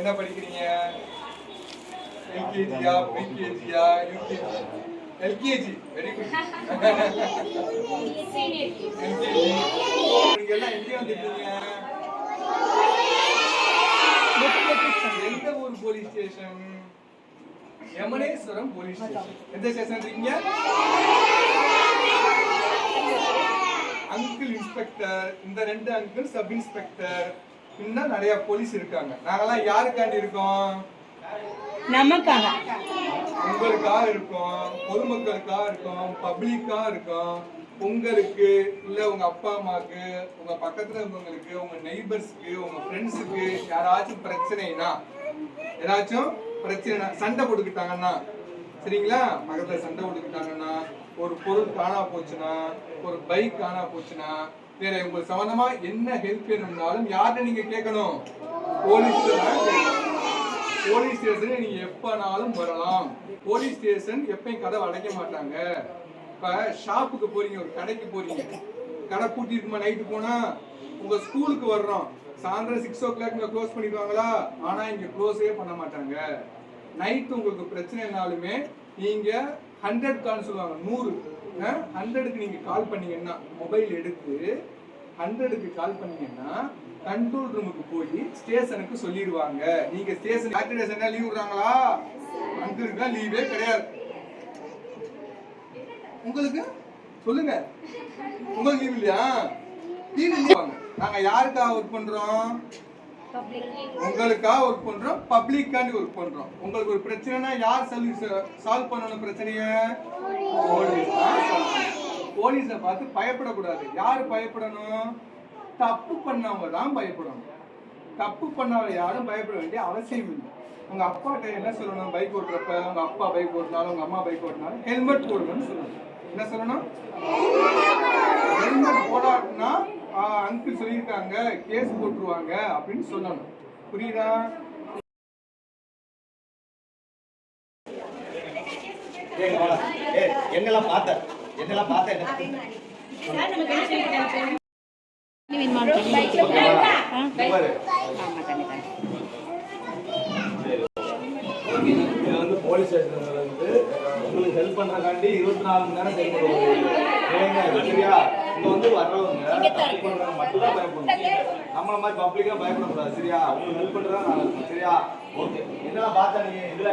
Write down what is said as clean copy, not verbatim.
என்ன படிக்கிறீங்க? எல்கேஜியா, பிகேஜியா, UKG? LKG. Very good. LKG. நீங்க எல்லாம் எங்க வந்துட்டீங்க? எந்த ஊர் police station? Yamuneswaram police station. எந்த ஸ்டேஷன் இருக்கீங்க? அங்கிள் இன்ஸ்பெக்டர், இந்த ரெண்டு அங்கிள் சப் இன்ஸ்பெக்டர், இன்னும் நிறைய போலீஸ் இருக்காங்க. நாங்கெல்லாம் யாருக்காண்டி இருக்கோம்? நமக்காக, உங்களுக்காக இருக்கோம், பொதுமக்களுக்காக இருக்கோம், பப்ளிக்கா இருக்கோம். உங்களுக்கு இல்ல உங்க அப்பா அம்மாக்கு, உங்க பக்கத்துல இருக்கவங்களுக்கு, உங்க நெய்பர்ஸ்க்கு, உங்க ஃப்ரெண்ட்ஸுக்கு யாராச்சும் பிரச்சனைனா, ஏதாச்சும் பிரச்சனை சண்டை போட்டுக்கிட்டாங்கன்னா, சரிங்களா, பக்கத்துல சண்டை போட்டுக்கிட்டாங்கன்னா, ஒரு பொருள் காணா போச்சுன்னா, ஒரு பைக் காணா போச்சுன்னா, வேற உங்களுக்கு சம்பந்தமா என்ன ஹெல்ப் வேணும்னாலும் யார்கிட்ட நீங்க கேட்கணும்? போலீஸ் ஸ்டேஷன் நீங்க எப்பனாலும் வரலாம். போலீஸ் ஸ்டேஷன் எப்பயும் கதவை அடைக்க மாட்டாங்க. இப்ப ஷாப்புக்கு போறீங்க, ஒரு கடைக்கு போறீங்க, கடை பூட்டி இருக்குமா? நைட்டு போனா உங்க ஸ்கூலுக்கு வர்றோம், சாயந்தரம் 6 o'clock க்ளோஸ் பண்ணிடுவாங்களா? ஆனா இங்க க்ளோஸே பண்ண மாட்டாங்க. நைட்டு உங்களுக்கு பிரச்சனைனாலுமே நீங்க 100 கால் சொல்லுவாங்க, 100க்கு நீங்க கால் பண்ணீங்கன்னா, மொபைல் எடுத்து 100க்கு கால் பண்ணீங்கன்னா கண்ட்ரோல் ரூமுக்கு போய் ஸ்டேஷனுக்கு சொல்லிடுவாங்க. நீங்க ஸ்டேஷன் சாட்டர்டே சண்டே லீவ் விடுறாங்களா? அங்கிருக்கா லீவே கிடையாது. உங்களுக்கு சொல்லுங்க, உங்களுக்கு லீவ் இல்லையா? லீவ் இல்லையா? நாங்க யாருக்காக ஒர்க் பண்றோம்? உங்களுக்காக ஒர்க் பண்றோம், பப்ளிக்காண்டி ஒர்க் பண்றோம். உங்களுக்கு ஒரு பிரச்சனைனா யார் சால்வ் பண்ணணும் பிரச்சனைய? போலீஸை பார்த்து பயப்படக்கூடாது. யாரு பயப்படணும்? தப்பு பண்ணவங்க தான் பயப்படணும். தப்பு பண்ணாத யாரும் பயப்பட வேண்டிய அவசியம் இல்லை. உங்க அப்பாட்ட என்ன சொல்லணும்? பைக் ஓட்டுறப்ப உங்க அப்பா பைக் ஓட்டினாலும் உங்க அம்மா பைக் ஓட்டினாலும் ஹெல்மெட் போடணும்னு சொல்லணும். என்ன சொல்லணும்? ஹெல்மெட் போடாட்டினா அங்கிள் சொல்லியிருக்காங்க, கேஸ் போட்டுருவாங்க அப்படின்னு சொல்லணும். புரியுதா? என்னெல்லாம் பார்த்த போலீஸ் ஸ்டேஷன்ல வந்து உங்களுக்கு ஹெல்ப் பண்றதுக்காண்டி 24 மணி நேரம் செயல்படுவாங்க. சரியா? இங்க வந்து வர்றவங்க ஹெல்ப் பண்றவங்க மட்டும் தான் பயப்படணும். நம்மள மாதிரி பப்ளிக்கா பயப்படக்கூடாது. சரியா? உங்களுக்கு ஹெல்ப் பண்றதா நான். சரியா? ஓகே. என்னெல்லாம் பார்த்தா நீங்க இதுல